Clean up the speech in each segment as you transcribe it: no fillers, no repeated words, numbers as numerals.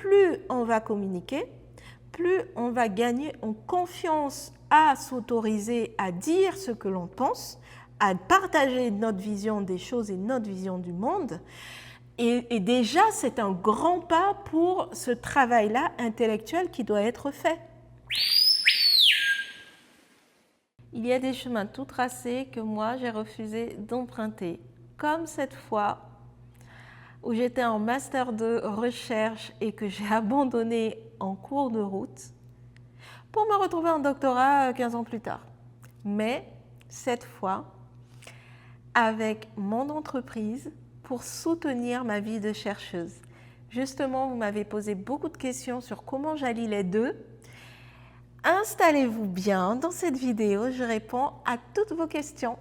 plus on va communiquer, plus on va gagner en confiance à s'autoriser à dire ce que l'on pense, à partager notre vision des choses et notre vision du monde. Et déjà, c'est un grand pas pour ce travail-là intellectuel qui doit être fait. Il y a des chemins tout tracés que moi, j'ai refusé d'emprunter, comme cette fois où j'étais en master de recherche et que j'ai abandonné en cours de route pour me retrouver en doctorat 15 ans plus tard. Mais cette fois, avec mon entreprise pour soutenir ma vie de chercheuse. Justement, vous m'avez posé beaucoup de questions sur comment j'allie les deux. Installez-vous bien dans cette vidéo, je réponds à toutes vos questions.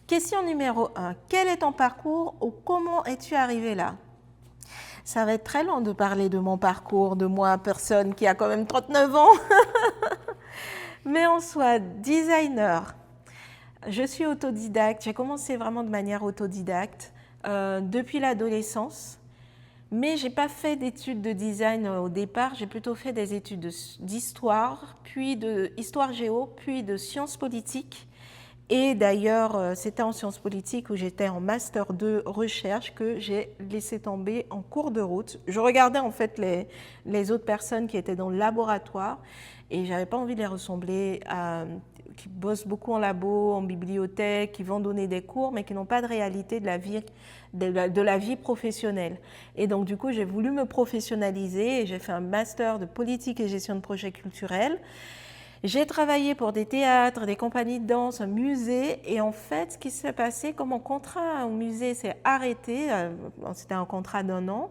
Question numéro 1. Quel est ton parcours ou comment es-tu arrivé là? Ça va être très long de parler de mon parcours, de moi, personne qui a quand même 39 ans. Mais en soi, designer. Je suis autodidacte, j'ai commencé vraiment de manière autodidacte depuis l'adolescence. Mais je n'ai pas fait d'études de design au départ, j'ai plutôt fait des études d'histoire, puis d'histoire géo, puis de sciences politiques. Et d'ailleurs, c'était en sciences politiques où j'étais en master 2 recherche que j'ai laissé tomber en cours de route. Je regardais en fait les autres personnes qui étaient dans le laboratoire et je n'avais pas envie de les ressembler à qui bossent beaucoup en labo, en bibliothèque, qui vont donner des cours, mais qui n'ont pas de réalité de la vie professionnelle. Et donc, du coup, j'ai voulu me professionnaliser et j'ai fait un master de politique et gestion de projets culturels. J'ai travaillé pour des théâtres, des compagnies de danse, un musée. Et en fait, ce qui s'est passé, comme mon contrat au musée s'est arrêté, c'était un contrat d'1 an,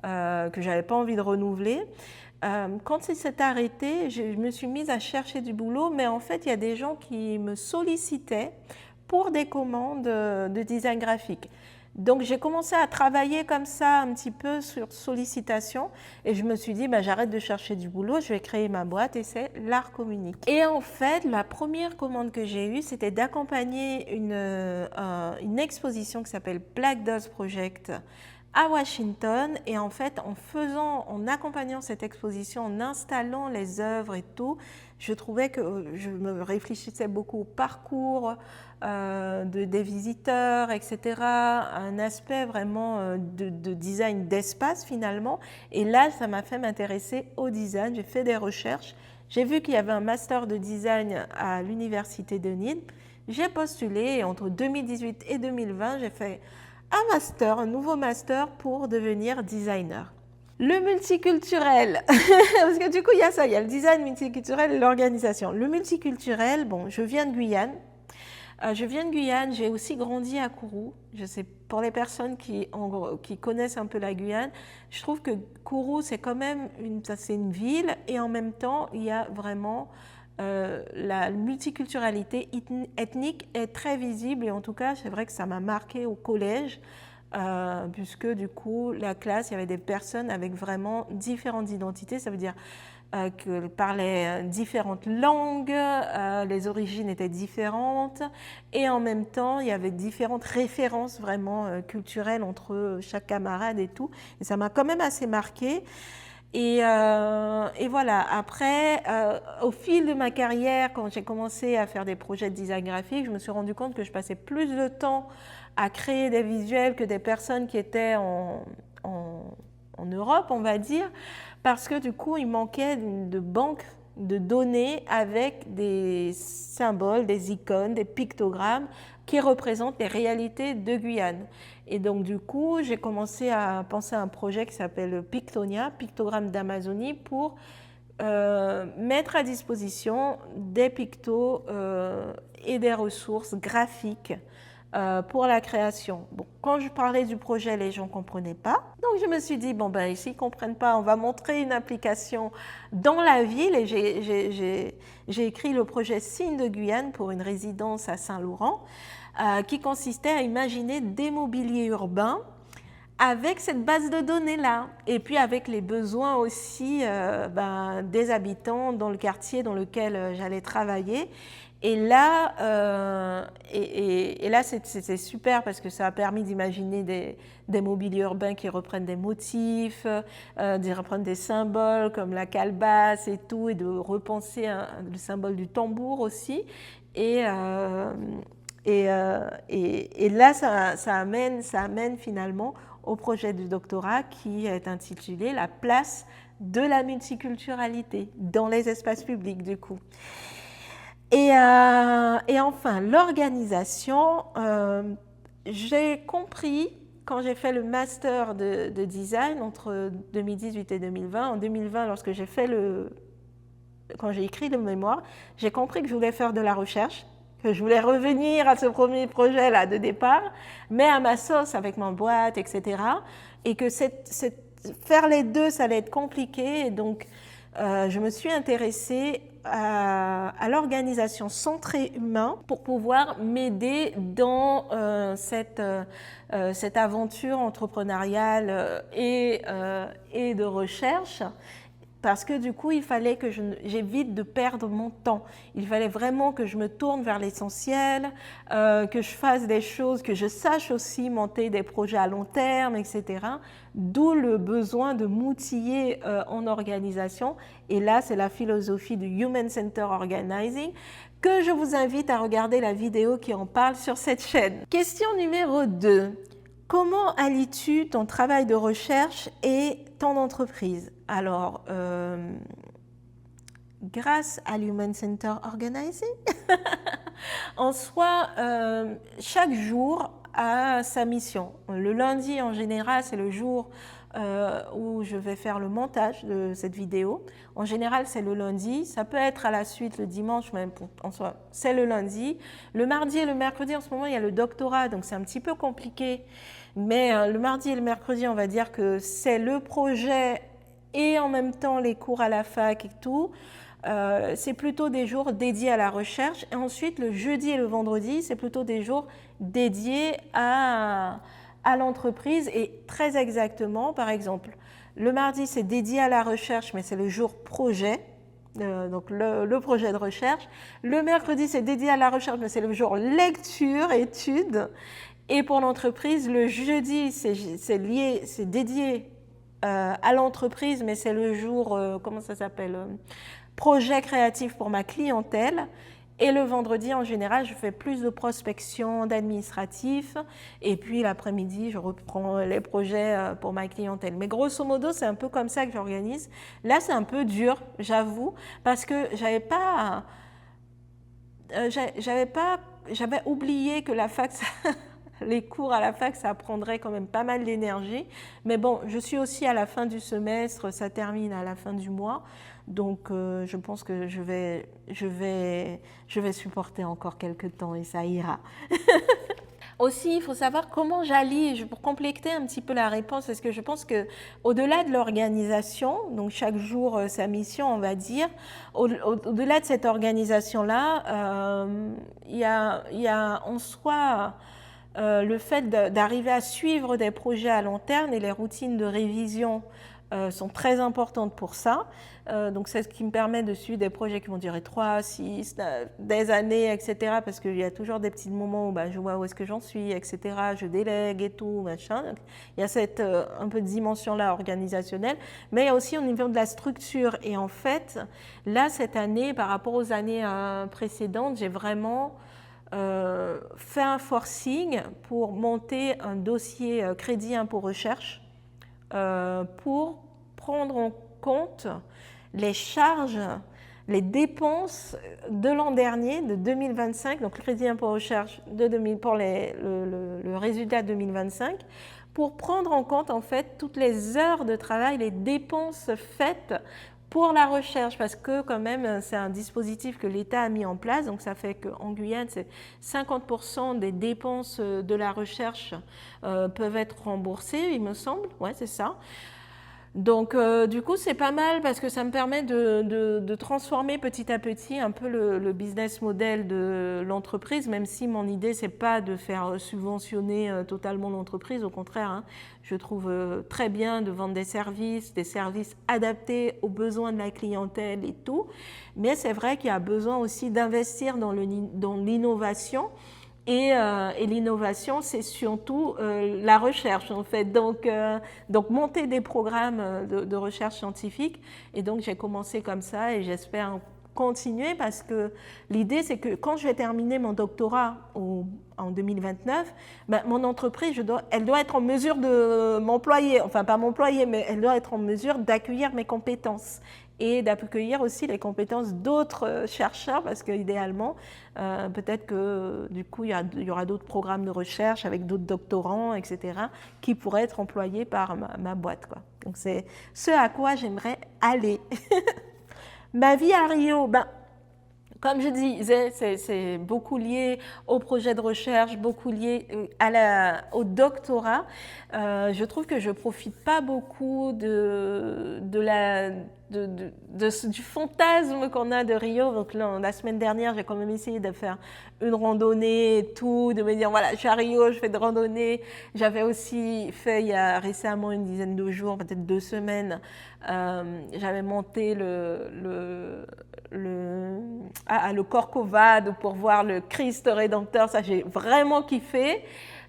que je n'avais pas envie de renouveler. Quand il s'est arrêté, je me suis mise à chercher du boulot, mais en fait, il y a des gens qui me sollicitaient pour des commandes de design graphique. Donc, j'ai commencé à travailler comme ça un petit peu sur sollicitation et je me suis dit, bah, j'arrête de chercher du boulot, je vais créer ma boîte et c'est l'art communique. Et en fait, la première commande que j'ai eue, c'était d'accompagner une exposition qui s'appelle Black Does Project à Washington et en fait en accompagnant cette exposition, en installant les œuvres et tout, je trouvais que je me réfléchissais beaucoup au parcours des visiteurs, etc. Un aspect vraiment de design d'espace finalement et là ça m'a fait m'intéresser au design, j'ai fait des recherches, j'ai vu qu'il y avait un master de design à l'université de Nîmes, j'ai postulé et entre 2018 et 2020 j'ai fait un nouveau master pour devenir designer. Le multiculturel, parce que du coup il y a ça, il y a le design multiculturel et l'organisation. Le multiculturel, bon, je viens de Guyane. J'ai aussi grandi à Kourou. Je sais, pour les personnes qui connaissent un peu la Guyane, je trouve que Kourou c'est quand même une ville et en même temps il y a vraiment la multiculturalité ethnique est très visible et en tout cas, c'est vrai que ça m'a marqué au collège puisque du coup, la classe, il y avait des personnes avec vraiment différentes identités. Ça veut dire qu'elles parlaient différentes langues, les origines étaient différentes et en même temps, il y avait différentes références vraiment culturelles entre chaque camarade et tout. Et ça m'a quand même assez marqué. Et voilà, après, au fil de ma carrière, quand j'ai commencé à faire des projets de design graphique, je me suis rendu compte que je passais plus de temps à créer des visuels que des personnes qui étaient en Europe, on va dire, parce que du coup, il manquait de banques de données avec des symboles, des icônes, des pictogrammes qui représentent les réalités de Guyane. Et donc du coup, j'ai commencé à penser à un projet qui s'appelle Pictonia, Pictogramme d'Amazonie, pour mettre à disposition des pictos et des ressources graphiques pour la création. Bon, quand je parlais du projet, les gens ne comprenaient pas. Donc je me suis dit, bon ben s'ils ne comprennent pas, on va montrer une application dans la ville. Et j'ai écrit le projet Signes de Guyane pour une résidence à Saint-Laurent, qui consistait à imaginer des mobiliers urbains avec cette base de données-là, et puis avec les besoins aussi des habitants dans le quartier dans lequel j'allais travailler. Et là, c'était super parce que ça a permis d'imaginer des mobiliers urbains qui reprennent des motifs, de reprendre des symboles comme la calebasse et tout, et de repenser le symbole du tambour aussi. Et là, ça amène finalement au projet du doctorat qui est intitulé « La place de la multiculturalité dans les espaces publics » du coup. Et enfin, l'organisation, j'ai compris quand j'ai fait le master de design entre 2018 et 2020. En 2020, lorsque quand j'ai écrit le mémoire, j'ai compris que je voulais faire de la recherche, que je voulais revenir à ce premier projet-là de départ, mais à ma sauce avec ma boîte, etc. Et que faire les deux, ça allait être compliqué. Et donc, je me suis intéressée à l'organisation centrée humain pour pouvoir m'aider dans cette aventure entrepreneuriale et de recherche. Parce que du coup, il fallait que j'évite de perdre mon temps. Il fallait vraiment que je me tourne vers l'essentiel, que je fasse des choses, que je sache aussi monter des projets à long terme, etc. D'où le besoin de m'outiller en organisation. Et là, c'est la philosophie du Human Centered Organizing que je vous invite à regarder la vidéo qui en parle sur cette chaîne. Question numéro 2. Comment allies-tu ton travail de recherche et ton entreprise? Alors, grâce à l'Human Centered Organizing, en soi, chaque jour a sa mission. Le lundi, en général, c'est le jour où je vais faire le montage de cette vidéo. En général, c'est le lundi. Ça peut être à la suite le dimanche, même en soi, c'est le lundi. Le mardi et le mercredi, en ce moment, il y a le doctorat, donc c'est un petit peu compliqué. Mais le mardi et le mercredi, on va dire que c'est le projet et en même temps les cours à la fac et tout. C'est plutôt des jours dédiés à la recherche. Et ensuite, le jeudi et le vendredi, c'est plutôt des jours dédiés à l'entreprise. Et très exactement, par exemple, le mardi, c'est dédié à la recherche, mais c'est le jour projet. Donc le projet de recherche. Le mercredi, c'est dédié à la recherche, mais c'est le jour lecture, études. Et pour l'entreprise, le jeudi, c'est dédié à l'entreprise, mais c'est le jour, comment ça s'appelle, projet créatif pour ma clientèle. Et le vendredi, en général, je fais plus de prospection, d'administratif. Et puis l'après-midi, je reprends les projets pour ma clientèle. Mais grosso modo, c'est un peu comme ça que j'organise. Là, c'est un peu dur, j'avoue, parce que j'avais oublié que la fac, les cours à la fac, ça prendrait quand même pas mal d'énergie. Mais bon, je suis aussi à la fin du semestre, ça termine à la fin du mois. Donc, je pense que je vais supporter encore quelques temps et ça ira. Aussi, il faut savoir comment j'allie, pour compléter un petit peu la réponse, parce que je pense qu'au-delà de l'organisation, donc chaque jour sa mission, on va dire, au-delà de cette organisation-là, il y a en soi le fait d'arriver à suivre des projets à long terme et les routines de révision sont très importantes pour ça. Donc c'est ce qui me permet de suivre des projets qui vont durer 3, 6, des années, etc. Parce qu'il y a toujours des petits moments où je vois où est-ce que j'en suis, etc. Je délègue et tout, machin. Donc, il y a cette un peu de dimension-là organisationnelle, mais il y a aussi au niveau de la structure. Et en fait, là, cette année, par rapport aux années précédentes, j'ai vraiment fait un forcing pour monter un dossier crédit impôt recherche pour prendre en compte les charges, les dépenses de l'an dernier, de 2025, donc le crédit impôt recherche pour le résultat 2025, pour prendre en compte en fait toutes les heures de travail, les dépenses faites pour la recherche, parce que quand même c'est un dispositif que l'État a mis en place, donc ça fait qu'en Guyane, c'est 50% des dépenses de la recherche peuvent être remboursées, il me semble, ouais c'est ça. Donc, du coup, c'est pas mal parce que ça me permet de transformer petit à petit un peu le business model de l'entreprise, même si mon idée, c'est pas de faire subventionner totalement l'entreprise. Au contraire, hein, je trouve très bien de vendre des services adaptés aux besoins de la clientèle et tout. Mais c'est vrai qu'il y a besoin aussi d'investir dans l'innovation. Et l'innovation, c'est surtout la recherche, en fait. Donc, monter des programmes de recherche scientifique. Et donc, j'ai commencé comme ça et j'espère continuer parce que l'idée, c'est que quand je vais terminer mon doctorat en 2029, ben, mon entreprise, elle doit être en mesure de m'employer. Enfin, pas m'employer, mais elle doit être en mesure d'accueillir mes compétences et d'accueillir aussi les compétences d'autres chercheurs parce qu'idéalement, peut-être que du coup, il y aura d'autres programmes de recherche avec d'autres doctorants, etc., qui pourraient être employés par ma boîte, quoi. Donc, c'est ce à quoi j'aimerais aller. Ma vie à Rio, ben, comme je disais, c'est beaucoup lié au projet de recherche, beaucoup lié au doctorat. Je trouve que je ne profite pas beaucoup du fantasme qu'on a de Rio. Donc là, la semaine dernière, j'ai quand même essayé de faire une randonnée et tout, de me dire, voilà, je suis à Rio, je fais de randonnée. J'avais aussi fait, il y a récemment une dizaine de jours, peut-être 2 semaines, j'avais monté le Corcovado pour voir le Christ Rédempteur. Ça, j'ai vraiment kiffé.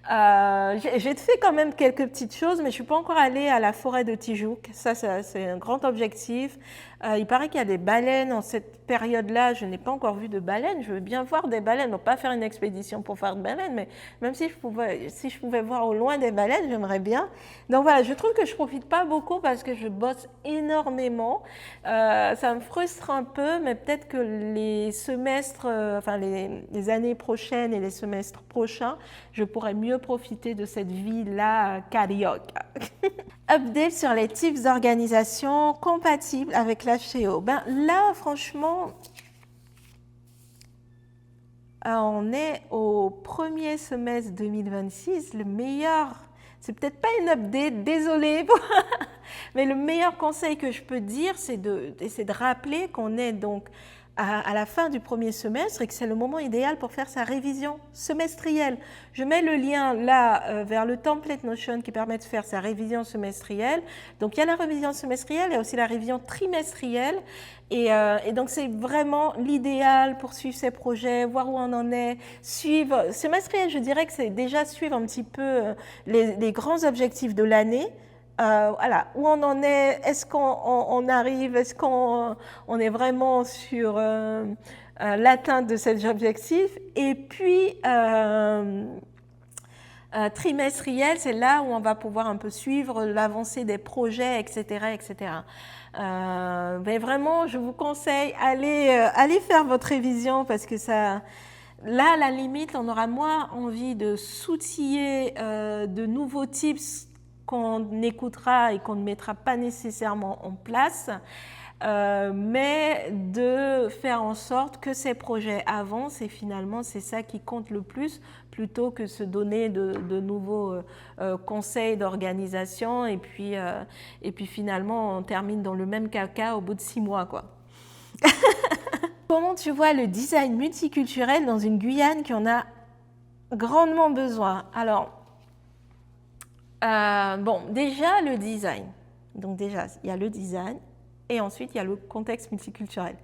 J'ai fait quand même quelques petites choses, mais je ne suis pas encore allée à la forêt de Tijoux. Ça, c'est un grand objectif. Il paraît qu'il y a des baleines en cette période-là. Je n'ai pas encore vu de baleines. Je veux bien voir des baleines. Donc, pas faire une expédition pour faire de baleines, mais même si je pouvais voir au loin des baleines, j'aimerais bien. Donc voilà, je trouve que je ne profite pas beaucoup parce que je bosse énormément. Ça me frustre un peu, mais peut-être que les semestres, les années prochaines et les semestres prochains, je pourrais mieux profiter de cette vie-là carioca. Update sur les types d'organisation compatibles avec l'HCO. Ben là, franchement, on est au premier semestre 2026. Le meilleur, c'est peut-être pas une update, désolée, mais le meilleur conseil que je peux dire, c'est de rappeler qu'on est donc à la fin du premier semestre et que c'est le moment idéal pour faire sa révision semestrielle. Je mets le lien là vers le template Notion qui permet de faire sa révision semestrielle. Donc il y a la révision semestrielle, il y a aussi la révision trimestrielle. Et donc c'est vraiment l'idéal pour suivre ses projets, voir où on en est, suivre. Semestriel, je dirais que c'est déjà suivre un petit peu les grands objectifs de l'année. Voilà, où on en est, est-ce qu'on arrive, est-ce qu'on est vraiment sur l'atteinte de cet objectif. Et puis, trimestriel, c'est là où on va pouvoir un peu suivre l'avancée des projets, etc., etc. Mais vraiment, je vous conseille, allez faire votre révision parce que ça... Là, à la limite, on aura moins envie de s'outiller de nouveaux tips qu'on écoutera et qu'on ne mettra pas nécessairement en place, mais de faire en sorte que ces projets avancent et finalement c'est ça qui compte le plus plutôt que se donner de nouveaux conseils d'organisation et puis finalement on termine dans le même caca au bout de 6 mois, quoi. Comment tu vois le design multiculturel dans une Guyane qui en a grandement besoin? Alors, bon, déjà le design. Donc déjà, il y a le design et ensuite il y a le contexte multiculturel.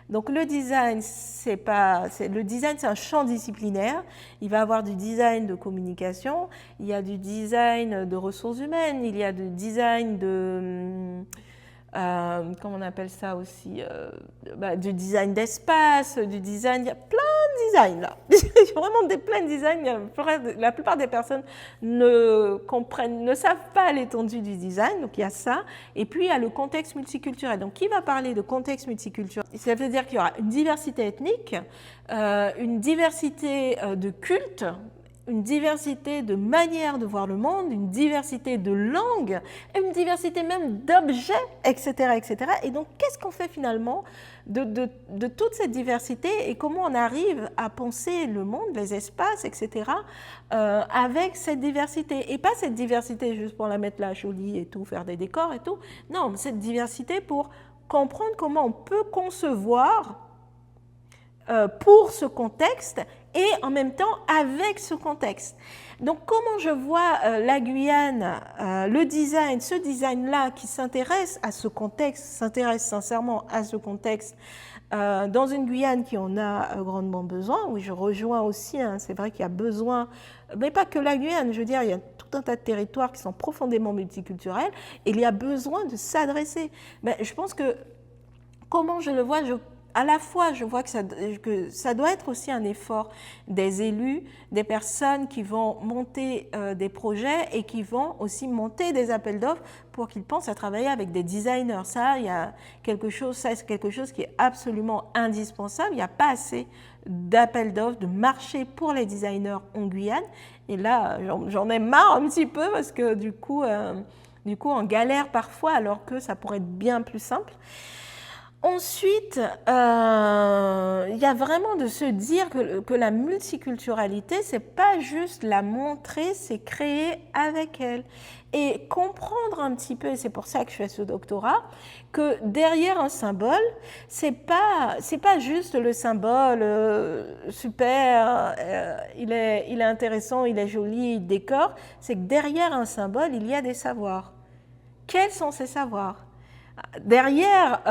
Donc le design, c'est un champ disciplinaire. Il va y avoir du design de communication, il y a du design de ressources humaines, il y a du design comment on appelle ça aussi, du design d'espace, du design, il y a plein de designs là. Il y a vraiment plein de designs. La plupart des personnes ne savent pas l'étendue du design, donc il y a ça. Et puis il y a le contexte multiculturel. Donc qui va parler de contexte multiculturel? Ça veut dire qu'il y aura une diversité ethnique, une diversité de cultes une diversité de manières de voir le monde, une diversité de langues, une diversité même d'objets, etc., etc. Et donc, qu'est-ce qu'on fait finalement de toute cette diversité et comment on arrive à penser le monde, les espaces, etc., avec cette diversité. Et pas cette diversité juste pour la mettre là jolie et tout, faire des décors et tout. Non, cette diversité pour comprendre comment on peut concevoir pour ce contexte et en même temps avec ce contexte. Donc comment je vois la Guyane, le design, ce design-là qui s'intéresse à ce contexte, s'intéresse sincèrement à ce contexte, dans une Guyane qui en a grandement besoin, oui je rejoins aussi, hein, c'est vrai qu'il y a besoin, mais pas que la Guyane, je veux dire, il y a tout un tas de territoires qui sont profondément multiculturels et il y a besoin de s'adresser. Mais je pense que, comment je le vois, à la fois, je vois que ça doit être aussi un effort des élus, des personnes qui vont monter des projets et qui vont aussi monter des appels d'offres pour qu'ils pensent à travailler avec des designers. Ça, c'est quelque chose qui est absolument indispensable. Il n'y a pas assez d'appels d'offres, de marché pour les designers en Guyane. Et là, j'en ai marre un petit peu parce que du coup, on galère parfois alors que ça pourrait être bien plus simple. Ensuite, il y a vraiment de se dire que la multiculturalité, c'est pas juste la montrer, c'est créer avec elle. Et comprendre un petit peu, et c'est pour ça que je fais ce doctorat, que derrière un symbole, c'est pas juste le symbole super, il est intéressant, il est joli, il décore, c'est que derrière un symbole, il y a des savoirs. Quels sont ces savoirs ? Derrière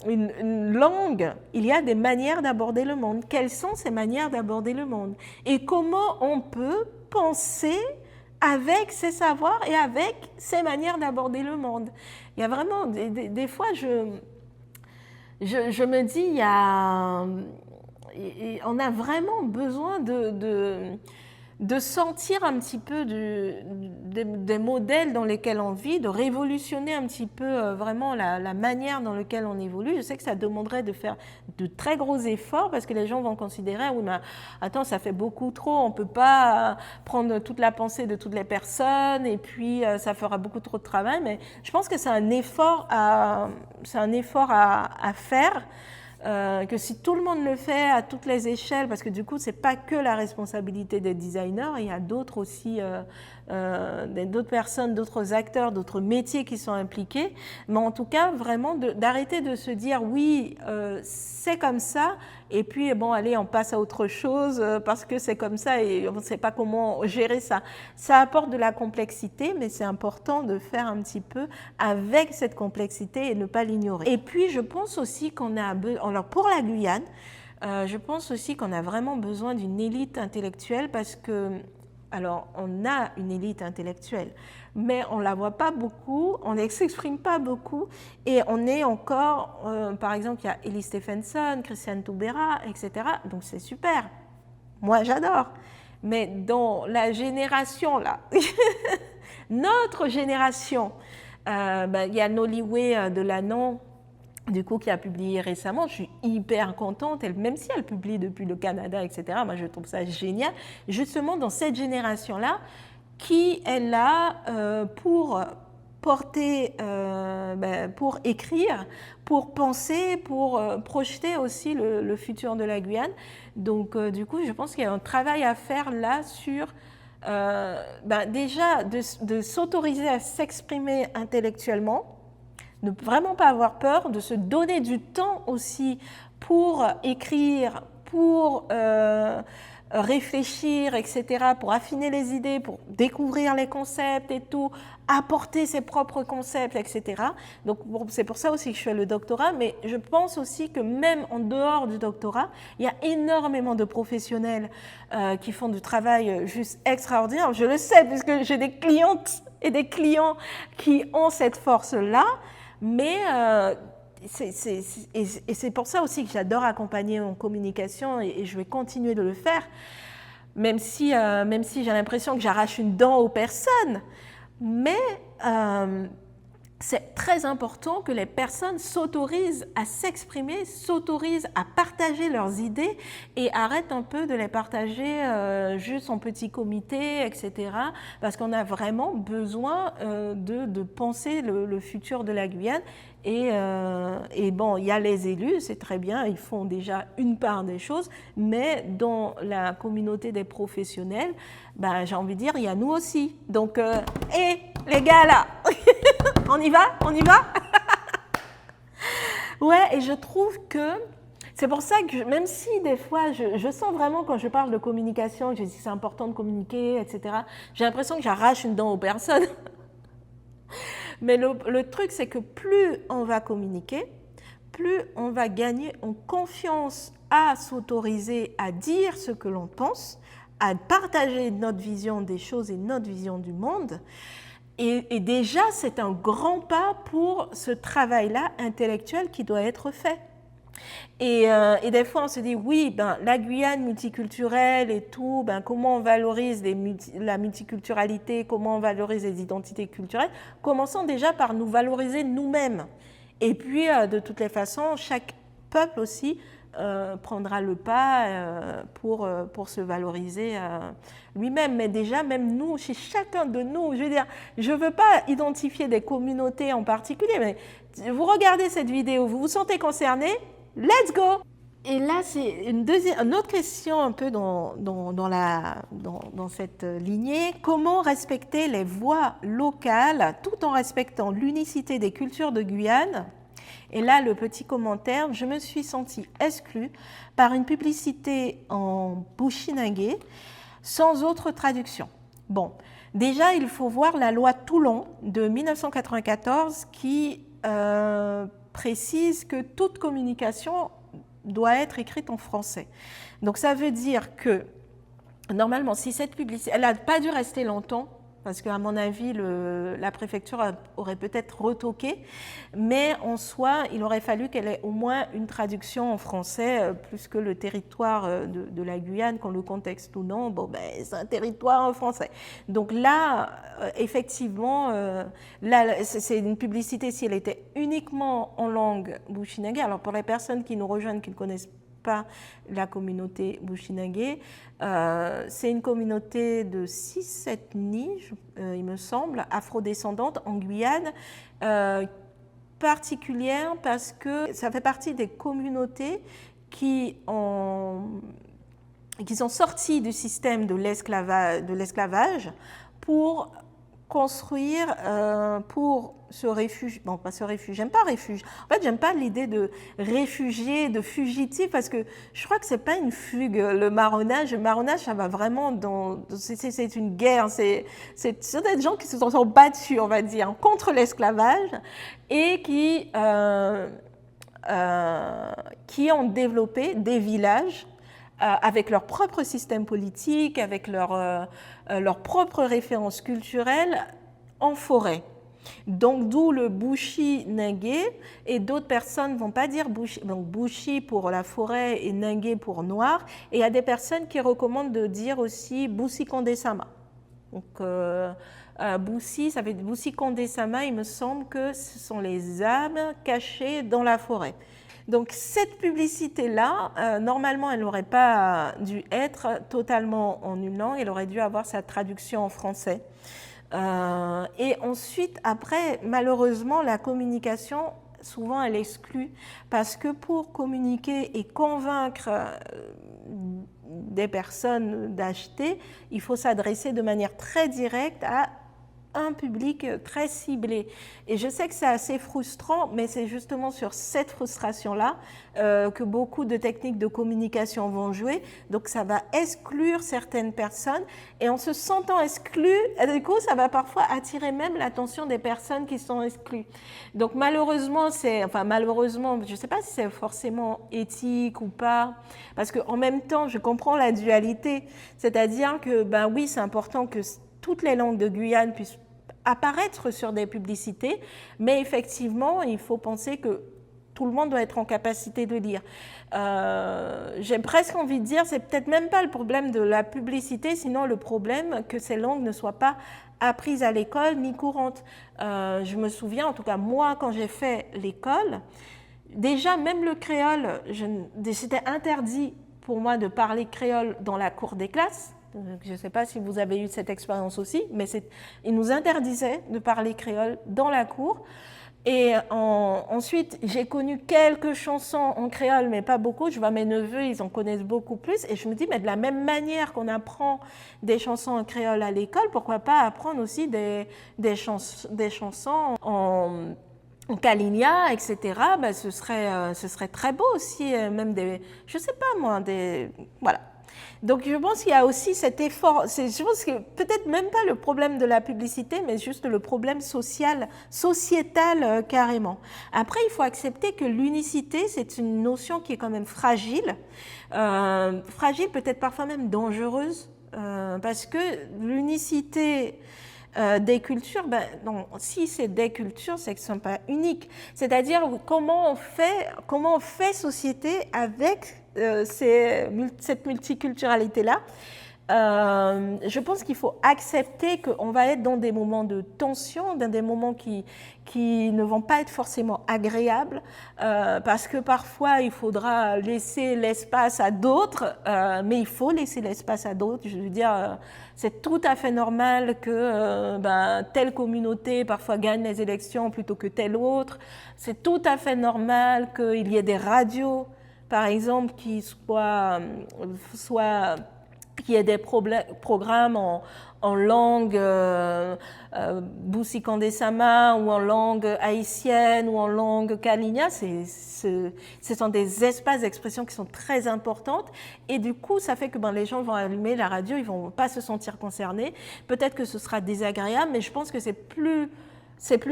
une langue, il y a des manières d'aborder le monde. Quelles sont ces manières d'aborder le monde? Et comment on peut penser avec ces savoirs et avec ces manières d'aborder le monde? Il y a vraiment, des fois, je me dis, on a vraiment besoin de sentir un petit peu des modèles dans lesquels on vit, de révolutionner un petit peu vraiment la manière dans laquelle on évolue. Je sais que ça demanderait de faire de très gros efforts parce que les gens vont considérer « oui, mais attends, ça fait beaucoup trop, on ne peut pas prendre toute la pensée de toutes les personnes et puis ça fera beaucoup trop de travail ». Mais je pense que c'est un effort à faire. Que si tout le monde le fait à toutes les échelles, parce que du coup, ce n'est pas que la responsabilité des designers, il y a d'autres aussi, d'autres personnes, d'autres acteurs, d'autres métiers qui sont impliqués, mais en tout cas, vraiment d'arrêter de se dire oui, c'est comme ça, et puis bon, allez, on passe à autre chose parce que c'est comme ça et on ne sait pas comment gérer ça. Ça apporte de la complexité, mais c'est important de faire un petit peu avec cette complexité et ne pas l'ignorer. Et puis, je pense aussi qu'on a, alors pour la Guyane, je pense aussi qu'on a vraiment besoin d'une élite intellectuelle parce que, alors, on a une élite intellectuelle, mais on ne la voit pas beaucoup, on ne s'exprime pas beaucoup, et on est encore, par exemple, il y a Elise Stephenson, Christiane Taubira, etc. Donc c'est super, moi j'adore. Mais dans la génération, là, notre génération, il y a Noliwe Delanan, du coup, qui a publié récemment. Je suis hyper contente, même si elle publie depuis le Canada, etc. Moi, je trouve ça génial. Justement, dans cette génération-là, qui est là pour porter, pour écrire, pour penser, pour projeter aussi le futur de la Guyane. Donc, du coup, je pense qu'il y a un travail à faire là sur déjà de s'autoriser à s'exprimer intellectuellement, ne vraiment pas avoir peur, de se donner du temps aussi pour écrire, pour réfléchir, etc., pour affiner les idées, pour découvrir les concepts et tout, apporter ses propres concepts, etc. Donc c'est pour ça aussi que je fais le doctorat, mais je pense aussi que même en dehors du doctorat, il y a énormément de professionnels qui font du travail juste extraordinaire. Je le sais puisque j'ai des clientes et des clients qui ont cette force-là, mais c'est pour ça aussi que j'adore accompagner en communication et je vais continuer de le faire, même si j'ai l'impression que j'arrache une dent aux personnes. Mais c'est très important que les personnes s'autorisent à s'exprimer, s'autorisent à partager leurs idées et arrêtent un peu de les partager juste en petit comité, etc. Parce qu'on a vraiment besoin de penser le futur de la Guyane. Et bon, il y a les élus, c'est très bien, ils font déjà une part des choses, mais dans la communauté des professionnels, ben, j'ai envie de dire, il y a nous aussi. Donc, les gars là on y va? On y va? Ouais, et je trouve que c'est pour ça que même si des fois je sens vraiment quand je parle de communication, je dis que c'est important de communiquer, etc., j'ai l'impression que j'arrache une dent aux personnes. Mais le truc, c'est que plus on va communiquer, plus on va gagner en confiance à s'autoriser à dire ce que l'on pense, à partager notre vision des choses et notre vision du monde. Et déjà, c'est un grand pas pour ce travail-là intellectuel qui doit être fait. Et des fois, on se dit, oui, ben, la Guyane multiculturelle et tout, ben, comment on valorise la multiculturalité, comment on valorise les identités culturelles, commençons déjà par nous valoriser nous-mêmes. Et puis, de toutes les façons, chaque peuple aussi prendra le pas pour se valoriser lui-même. Mais déjà, même nous, chez chacun de nous, je veux dire, je ne veux pas identifier des communautés en particulier, mais vous regardez cette vidéo, vous vous sentez concerné, let's go! Et là, c'est une autre question un peu dans cette lignée. Comment respecter les voix locales tout en respectant l'unicité des cultures de Guyane? Et là, le petit commentaire, je me suis sentie exclue par une publicité en bushinagé sans autre traduction. Bon, déjà, il faut voir la loi Toulon de 1994 qui précise que toute communication doit être écrite en français. Donc ça veut dire que, normalement, si cette publicité, elle n'a pas dû rester longtemps, parce qu'à mon avis, la préfecture aurait peut-être retoqué, mais en soi, il aurait fallu qu'elle ait au moins une traduction en français, plus que le territoire de la Guyane, quand le contexte ou non, bon, ben, c'est un territoire en français. Donc là, effectivement, là, c'est une publicité, si elle était uniquement en langue bushinagé, alors pour les personnes qui nous rejoignent, qui ne connaissent pas la communauté bushinagé, c'est une communauté de 6 ethnies, il me semble, afrodescendantes en Guyane, particulière parce que ça fait partie des communautés qui sont sorties du système de l'esclavage pour construire, pour se réfugier, bon pas se réfugier, j'aime pas réfugier, en fait j'aime pas l'idée de réfugié, de fugitif, parce que je crois que c'est pas une fugue, le marronnage ça va vraiment c'est une guerre, c'est des gens qui se sont battus, on va dire, contre l'esclavage et qui ont développé des villages avec leur propre système politique, avec leur propre référence culturelle en forêt. Donc d'où le bushinagé, et d'autres personnes ne vont pas dire bushi, donc bushi pour la forêt et nagé pour noir, et il y a des personnes qui recommandent de dire aussi Busi Kondé-sama. Donc Busi, ça fait Busi Kondé-sama, il me semble que ce sont les âmes cachées dans la forêt. Donc cette publicité-là, normalement, elle n'aurait pas dû être totalement en une langue, elle aurait dû avoir sa traduction en français. Et ensuite, après, malheureusement, la communication, souvent, elle exclut, parce que pour communiquer et convaincre des personnes d'acheter, il faut s'adresser de manière très directe à un public très ciblé. Et je sais que c'est assez frustrant, mais c'est justement sur cette frustration-là que beaucoup de techniques de communication vont jouer. Donc ça va exclure certaines personnes, et en se sentant exclu, du coup, ça va parfois attirer même l'attention des personnes qui sont exclues. Donc malheureusement, je ne sais pas si c'est forcément éthique ou pas, parce qu'en même temps, je comprends la dualité, c'est-à-dire que, ben oui, c'est important que toutes les langues de Guyane puissent apparaître sur des publicités, mais effectivement, il faut penser que tout le monde doit être en capacité de lire. J'ai presque envie de dire, c'est peut-être même pas le problème de la publicité, sinon le problème que ces langues ne soient pas apprises à l'école ni courantes. Je me souviens, en tout cas moi, quand j'ai fait l'école, déjà même le créole, c'était interdit pour moi de parler créole dans la cour des classes. Je ne sais pas si vous avez eu cette expérience aussi, mais ils nous interdisaient de parler créole dans la cour. Et ensuite, j'ai connu quelques chansons en créole, mais pas beaucoup. Je vois mes neveux, ils en connaissent beaucoup plus. Et je me dis, mais de la même manière qu'on apprend des chansons en créole à l'école, pourquoi pas apprendre aussi des chansons en Kalinia, etc. Ben, ce serait très beau aussi, même je sais pas moi, voilà. Donc je pense qu'il y a aussi cet effort, je pense que peut-être même pas le problème de la publicité, mais juste le problème sociétal carrément. Après, il faut accepter que l'unicité, c'est une notion qui est quand même fragile, fragile peut-être parfois même dangereuse, parce que l'unicité des cultures, ben, non, si c'est des cultures, c'est qu'elles ne sont pas uniques. C'est-à-dire comment on fait société avec cette multiculturalité-là. Je pense qu'il faut accepter qu'on va être dans des moments de tension, dans des moments qui ne vont pas être forcément agréables, parce que parfois il faudra laisser l'espace à d'autres, mais il faut laisser l'espace à d'autres. Je veux dire, c'est tout à fait normal que telle communauté parfois gagne les élections plutôt que telle autre. C'est tout à fait normal qu'il y ait des radios, par exemple, qui qu'il y ait des programmes en langue Boussy Sama ou en langue haïtienne ou en langue Kalinia. Ce sont des espaces d'expression qui sont très importantes et du coup ça fait que les gens vont allumer la radio, ils ne vont pas se sentir concernés. Peut-être que ce sera désagréable, mais je pense que c'est plus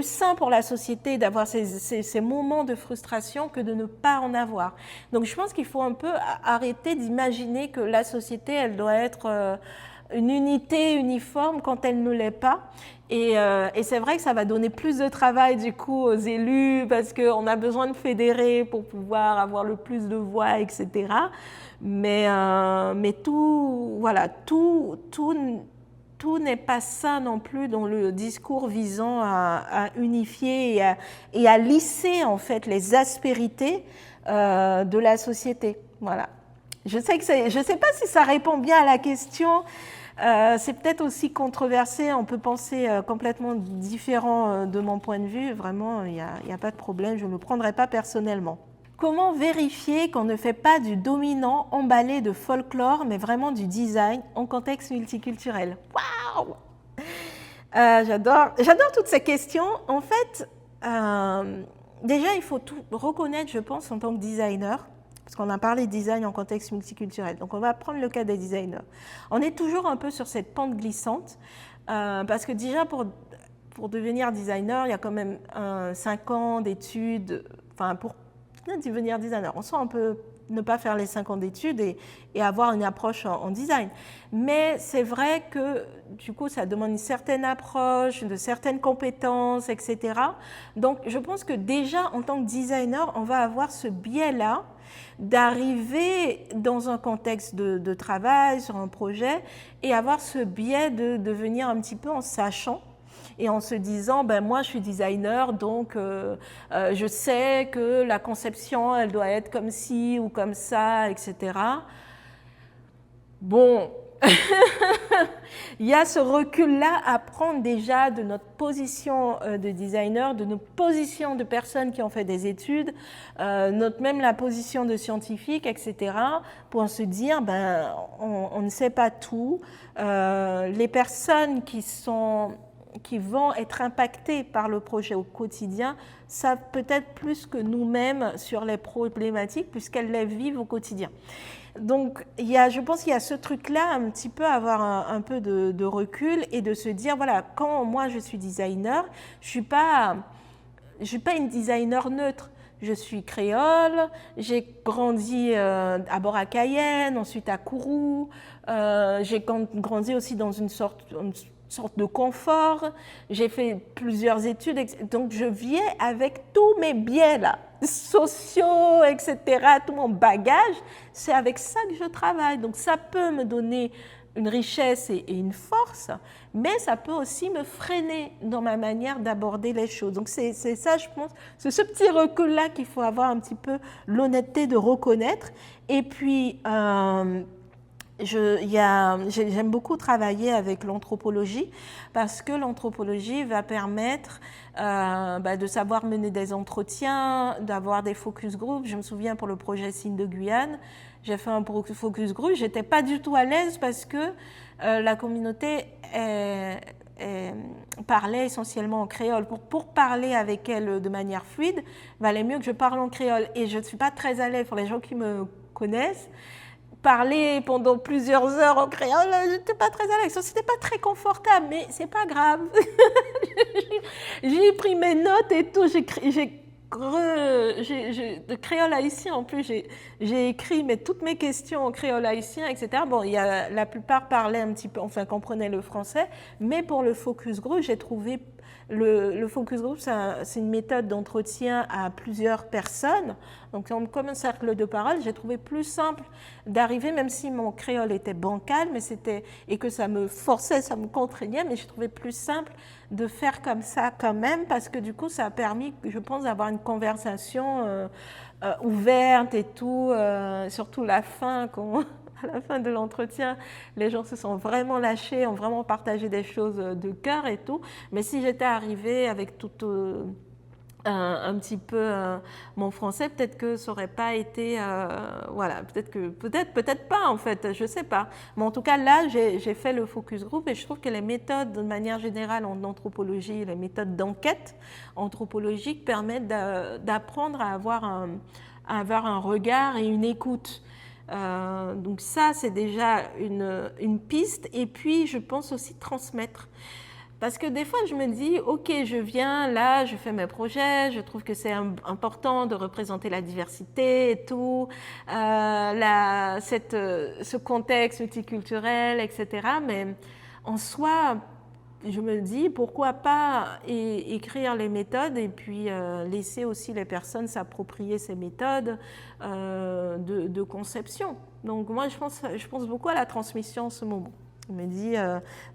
sain pour la société d'avoir ces moments de frustration que de ne pas en avoir. Donc je pense qu'il faut un peu arrêter d'imaginer que la société, elle doit être une unité uniforme quand elle ne l'est pas. Et c'est vrai que ça va donner plus de travail du coup aux élus parce qu'on a besoin de fédérer pour pouvoir avoir le plus de voix, etc. Mais tout n'est pas ça non plus dans le discours visant à unifier et à lisser en fait les aspérités de la société. Voilà. Je sais pas si ça répond bien à la question. C'est peut-être aussi controversé. On peut penser complètement différent de mon point de vue. Vraiment, il n'y a pas de problème. Je ne le prendrai pas personnellement. Comment vérifier qu'on ne fait pas du dominant emballé de folklore, mais vraiment du design en contexte multiculturel? Waouh! J'adore toutes ces questions. En fait, déjà, il faut tout reconnaître, je pense, en tant que designer, parce qu'on a parlé de design en contexte multiculturel. Donc, on va prendre le cas des designers. On est toujours un peu sur cette pente glissante, parce que déjà, pour devenir designer, il y a quand même 5 ans d'études, pour devenir designer. On sent un peu ne pas faire les 5 ans d'études et avoir une approche en design. Mais c'est vrai que du coup, ça demande une certaine approche, de certaines compétences, etc. Donc, je pense que déjà, en tant que designer, on va avoir ce biais-là d'arriver dans un contexte de travail, sur un projet, et avoir ce biais de venir un petit peu en sachant et en se disant, moi je suis designer, donc je sais que la conception, elle doit être comme ci ou comme ça, etc. Bon, il y a ce recul-là à prendre déjà de notre position de designer, de nos positions de personnes qui ont fait des études, même la position de scientifique, etc., pour se dire, on ne sait pas tout. Les personnes qui vont être impactées par le projet au quotidien savent peut-être plus que nous-mêmes sur les problématiques puisqu'elles les vivent au quotidien. Donc, je pense qu'il y a ce truc-là, un petit peu avoir un peu de recul et de se dire, voilà, quand moi je suis designer, je suis pas une designer neutre. Je suis créole, j'ai grandi d'abord à Cayenne, ensuite à Kourou, j'ai grandi aussi dans une sorte de confort, j'ai fait plusieurs études, donc je viens avec tous mes biais là, sociaux, etc., tout mon bagage, c'est avec ça que je travaille. Donc ça peut me donner une richesse et une force, mais ça peut aussi me freiner dans ma manière d'aborder les choses. Donc c'est ça, je pense, c'est ce petit recul-là qu'il faut avoir un petit peu l'honnêteté de reconnaître. Et puis, j'aime beaucoup travailler avec l'anthropologie parce que l'anthropologie va permettre de savoir mener des entretiens, d'avoir des focus group. Je me souviens pour le projet Signes de Guyane, j'ai fait un focus group. Je n'étais pas du tout à l'aise parce que la communauté parlait essentiellement en créole. Pour parler avec elle de manière fluide, il valait mieux que je parle en créole. Et je ne suis pas très à l'aise pour les gens qui me connaissent. Parler pendant plusieurs heures en créole, je n'étais pas très à l'aise. C'était pas très confortable, mais c'est pas grave. J'ai pris mes notes et tout. De créole haïtien en plus, j'ai écrit toutes mes questions en créole haïtien, etc. Bon, la plupart parlaient un petit peu, enfin comprenaient le français, mais pour le focus group, j'ai trouvé le focus group, c'est une méthode d'entretien à plusieurs personnes. Donc, comme un cercle de parole, j'ai trouvé plus simple d'arriver, même si mon créole était bancal, et que ça me forçait, ça me contraignait, mais j'ai trouvé plus simple de faire comme ça quand même, parce que du coup, ça a permis, je pense, d'avoir une conversation ouverte et tout, surtout la fin, à la fin de l'entretien, les gens se sont vraiment lâchés, ont vraiment partagé des choses de cœur et tout. Mais si j'étais arrivée avec tout un petit peu mon français, peut-être que ça n'aurait pas été... voilà, peut-être pas en fait, je ne sais pas. Mais en tout cas, là, j'ai fait le focus group et je trouve que les méthodes, de manière générale en anthropologie, les méthodes d'enquête anthropologique permettent d'apprendre à avoir un regard et une écoute. Donc ça, c'est déjà une piste. Et puis, je pense aussi transmettre. Parce que des fois, je me dis, OK, je viens là, je fais mes projets, je trouve que c'est important de représenter la diversité et tout, ce contexte multiculturel, etc. Mais en soi, je me dis, pourquoi pas écrire les méthodes et puis laisser aussi les personnes s'approprier ces méthodes de conception. Donc moi, je pense beaucoup à la transmission en ce moment. Je me dis,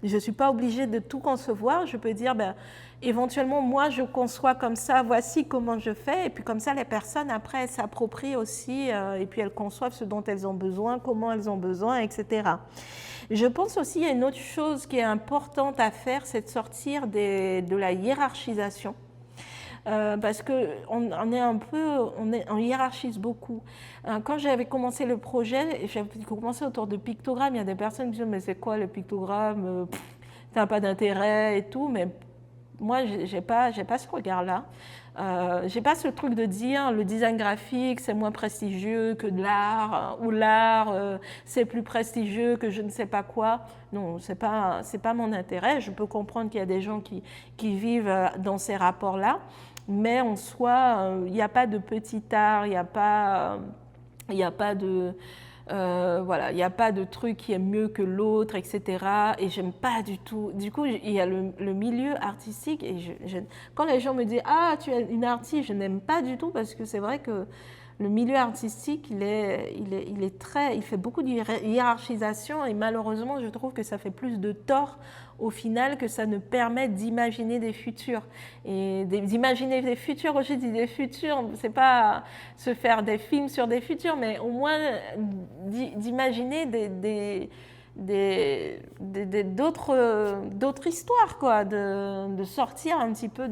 je ne suis pas obligée de tout concevoir, je peux dire, éventuellement, moi, je conçois comme ça, voici comment je fais, et puis comme ça, les personnes, après, elles s'approprient aussi, et puis elles conçoivent ce dont elles ont besoin, comment elles ont besoin, etc. Je pense aussi qu'il y a une autre chose qui est importante à faire, c'est de sortir de la hiérarchisation. Parce qu'on hiérarchise beaucoup. Quand j'avais commencé le projet, j'avais commencé autour de pictogrammes. Il y a des personnes qui disent mais c'est quoi le pictogramme, ça n'a pas d'intérêt et tout. Mais moi, j'ai pas ce regard-là. J'ai pas ce truc de dire le design graphique c'est moins prestigieux que de l'art ou l'art c'est plus prestigieux que je ne sais pas quoi. Non, c'est pas mon intérêt. Je peux comprendre qu'il y a des gens qui vivent dans ces rapports-là. Mais en soi, il n'y a pas de petit art, il n'y a pas de... voilà, il n'y a pas de truc qui est mieux que l'autre, etc. Et j'aime pas du tout. Du coup, il y a le milieu artistique. Et quand les gens me disent « Ah, tu es une artiste », je n'aime pas du tout parce que c'est vrai que le milieu artistique, il fait beaucoup de hiérarchisation et malheureusement, je trouve que ça fait plus de tort au final que ça ne permet d'imaginer des futurs. Et d'imaginer des futurs, je dis des futurs, c'est pas se faire des films sur des futurs, mais au moins d'imaginer d'autres histoires, quoi, de sortir un petit peu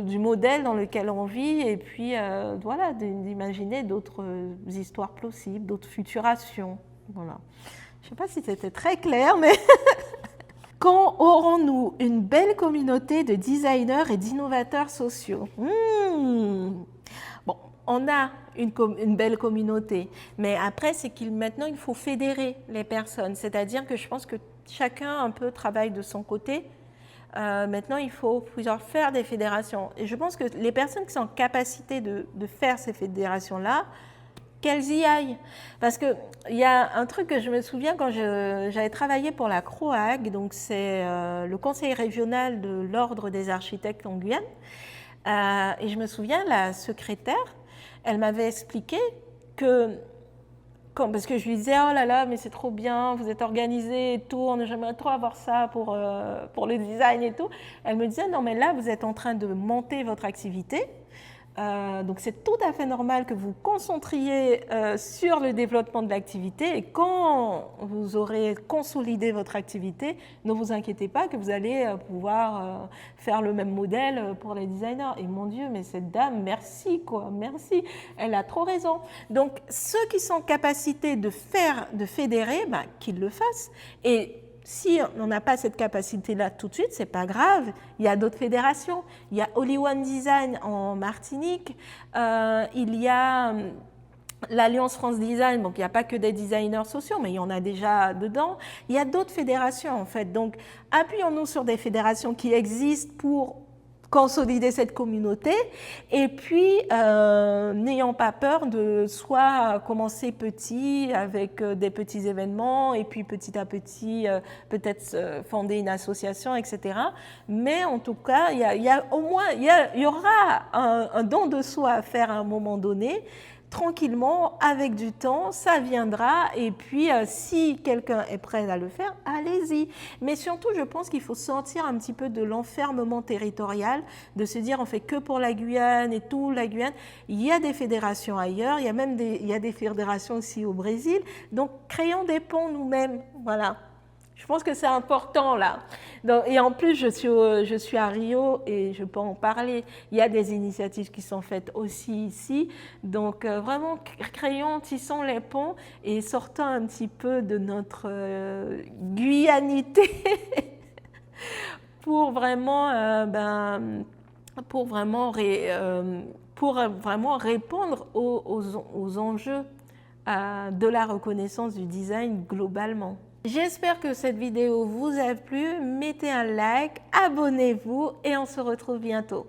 du modèle dans lequel on vit et puis voilà, d'imaginer d'autres histoires possibles, d'autres futurations. Voilà. Je ne sais pas si c'était très clair, mais quand aurons-nous une belle communauté de designers et d'innovateurs sociaux? Bon, on a une belle communauté, mais après, c'est maintenant, il faut fédérer les personnes. C'est-à-dire que je pense que chacun un peu travaille de son côté. Maintenant, il faut pouvoir faire des fédérations. Et je pense que les personnes qui sont en capacité de faire ces fédérations-là, qu'elles y aillent. Parce qu'il y a un truc que je me souviens quand j'avais travaillé pour la CROAG, donc c'est le conseil régional de l'Ordre des architectes en Guyane. Et je me souviens, la secrétaire, elle m'avait expliqué que parce que je lui disais, oh là là, mais c'est trop bien, vous êtes organisé et tout, j'aimerais trop avoir ça pour le design et tout. Elle me disait, non mais là, vous êtes en train de monter votre activité. Donc c'est tout à fait normal que vous concentriez sur le développement de l'activité et quand vous aurez consolidé votre activité, ne vous inquiétez pas que vous allez pouvoir faire le même modèle pour les designers. Et mon Dieu, mais cette dame, merci quoi, merci, elle a trop raison. Donc ceux qui sont en capacité de fédérer, bah, qu'ils le fassent. Et si on n'a pas cette capacité-là tout de suite, c'est pas grave. Il y a d'autres fédérations. Il y a Only One Design en Martinique. Il y a l'Alliance France Design. Donc il n'y a pas que des designers sociaux, mais il y en a déjà dedans. Il y a d'autres fédérations en fait. Donc appuyons-nous sur des fédérations qui existent pour consolider cette communauté et puis n'ayant pas peur de soit commencer petit avec des petits événements et puis petit à petit peut-être fonder une association, etc. Mais en tout cas, il y aura un don de soi à faire à un moment donné. Tranquillement, avec du temps, ça viendra. Et puis, si quelqu'un est prêt à le faire, allez-y. Mais surtout, je pense qu'il faut sortir un petit peu de l'enfermement territorial, de se dire on fait que pour la Guyane et tout, la Guyane. Il y a des fédérations ailleurs, il y a même des fédérations aussi au Brésil. Donc, créons des ponts nous-mêmes. Voilà. Je pense que c'est important là. Donc, et en plus, je suis à Rio et je peux en parler. Il y a des initiatives qui sont faites aussi ici. Donc vraiment, créons, tissons les ponts et sortons un petit peu de notre guyanité pour vraiment, pour vraiment répondre aux enjeux de la reconnaissance du design globalement. J'espère que cette vidéo vous a plu. Mettez un like, abonnez-vous et on se retrouve bientôt.